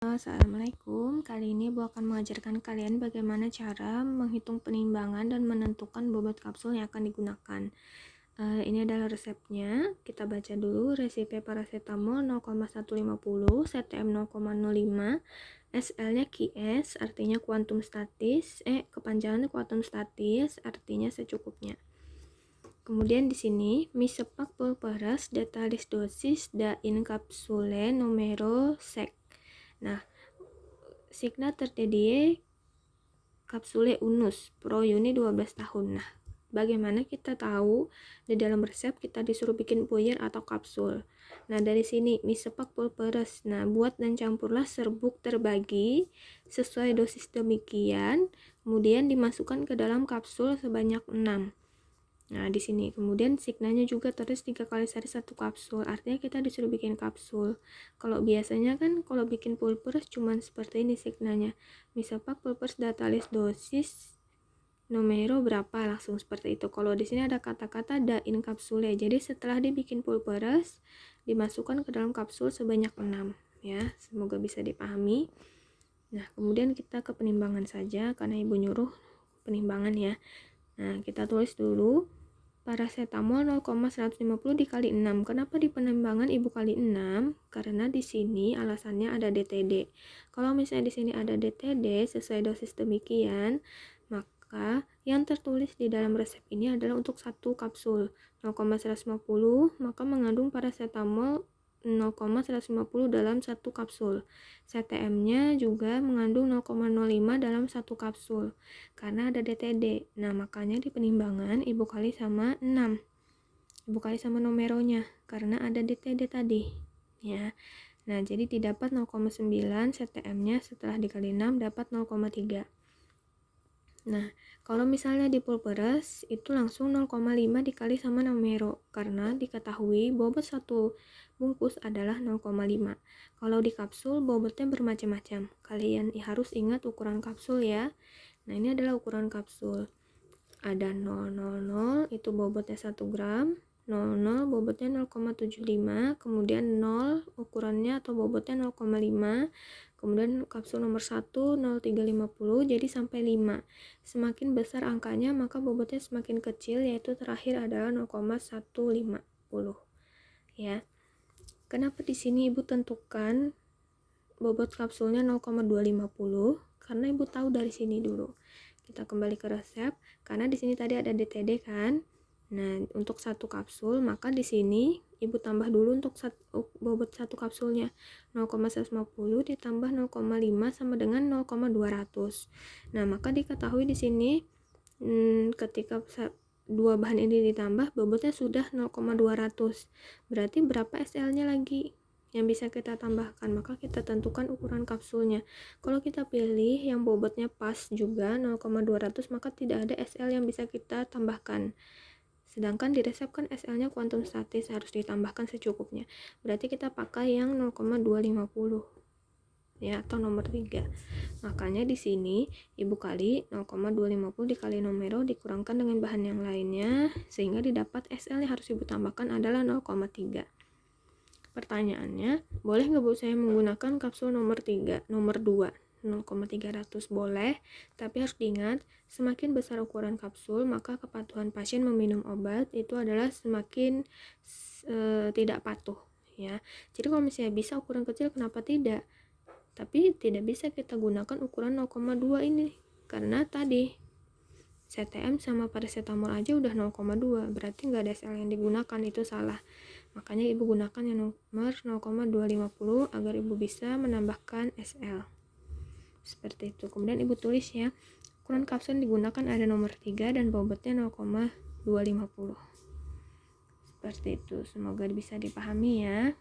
Assalamualaikum, kali ini Ibu akan mengajarkan kalian bagaimana cara menghitung penimbangan dan menentukan bobot kapsul yang akan digunakan. Ini adalah resepnya, kita baca dulu. Resipe paracetamol 0,150, CTM 0,05, SL-nya QS artinya kuantum statis, kepanjangan kuantum statis artinya secukupnya. Kemudian di sini misepak pulveras datalis dosis da in capsule numero sec. Nah, signa terjadi kapsule unus pro uni 12 tahun. Nah, bagaimana kita tahu di dalam resep kita disuruh bikin puyer atau kapsul. Nah, dari sini misepak pulveras. Nah, buat dan campurlah serbuk terbagi sesuai dosis demikian, kemudian dimasukkan ke dalam kapsul sebanyak 6. Nah, di sini kemudian signanya juga terus 3 kali sehari 1 kapsul. Artinya kita disuruh bikin kapsul. Kalau biasanya kan kalau bikin pulvers cuman seperti ini signanya. Misalkan pulvers datalis dosis numero berapa, langsung seperti itu. Kalau di sini ada kata-kata da in capsule. Jadi setelah dibikin pulvers dimasukkan ke dalam kapsul sebanyak 6 ya. Semoga bisa dipahami. Nah, kemudian kita ke penimbangan saja karena Ibu nyuruh penimbangan ya. Nah, kita tulis dulu paracetamol 0,150 dikali 6. Kenapa di penimbangan Ibu kali 6? Karena di sini alasannya ada DTD. Kalau misalnya di sini ada DTD sesuai dosis demikian, maka yang tertulis di dalam resep ini adalah untuk satu kapsul 0,150, maka mengandung paracetamol 0,150 dalam satu kapsul. CTM-nya juga mengandung 0,05 dalam satu kapsul karena ada DTD. Nah, makanya di penimbangan Ibu kali sama 6. Ibu kali sama numeronya karena ada DTD tadi, ya. Nah, jadi didapat 0,9, CTM-nya setelah dikali 6 dapat 0,3. Nah, kalau misalnya di pulveras itu langsung 0,5 dikali sama numero karena diketahui bobot satu bungkus adalah 0,5. Kalau di kapsul bobotnya bermacam-macam. Kalian harus ingat ukuran kapsul ya. Nah, ini adalah ukuran kapsul. Ada 000 itu bobotnya 1 gram, 00 bobotnya 0,75, kemudian 0 ukurannya atau bobotnya 0,5, kemudian kapsul nomor 1 0,350, jadi sampai 5. Semakin besar angkanya maka bobotnya semakin kecil, yaitu terakhir adalah 0,150 ya. Kenapa di sini Ibu tentukan bobot kapsulnya 0,250? Karena Ibu tahu dari sini dulu. Kita kembali ke resep karena di sini tadi ada DTD kan. Nah, untuk satu kapsul maka di sini Ibu tambah dulu untuk bobot satu kapsulnya 0,150 ditambah 0,5 sama dengan 0,200. Nah, maka diketahui di sini ketika dua bahan ini ditambah bobotnya sudah 0,200. Berarti berapa SL-nya lagi yang bisa kita tambahkan, maka kita tentukan ukuran kapsulnya. Kalau kita pilih yang bobotnya pas juga 0,200 maka tidak ada SL yang bisa kita tambahkan. Sedangkan di resep kan SL-nya kuantum statis harus ditambahkan secukupnya. Berarti kita pakai yang 0,250 ya, atau nomor 3. Makanya di sini Ibu kali 0,250 dikali numero dikurangkan dengan bahan yang lainnya sehingga didapat SL yang harus Ibu tambahkan adalah 0,3. Pertanyaannya, boleh nggak Bu saya menggunakan kapsul nomor 3, nomor 2, 0,300? Boleh, tapi harus diingat, semakin besar ukuran kapsul, maka kepatuhan pasien meminum obat itu adalah semakin tidak patuh, ya. Jadi kalau misalnya bisa ukuran kecil, kenapa tidak? Tapi tidak bisa kita gunakan ukuran 0,2 ini, karena tadi CTM sama paracetamol aja udah 0,2, berarti nggak ada SL yang digunakan, itu salah. Makanya Ibu gunakan yang nomor 0,250 agar Ibu bisa menambahkan SL. Seperti itu. Kemudian Ibu tulis ya, ukuran kapsul yang digunakan ada nomor 3 dan bobotnya 0,250. Seperti itu. Semoga bisa dipahami ya.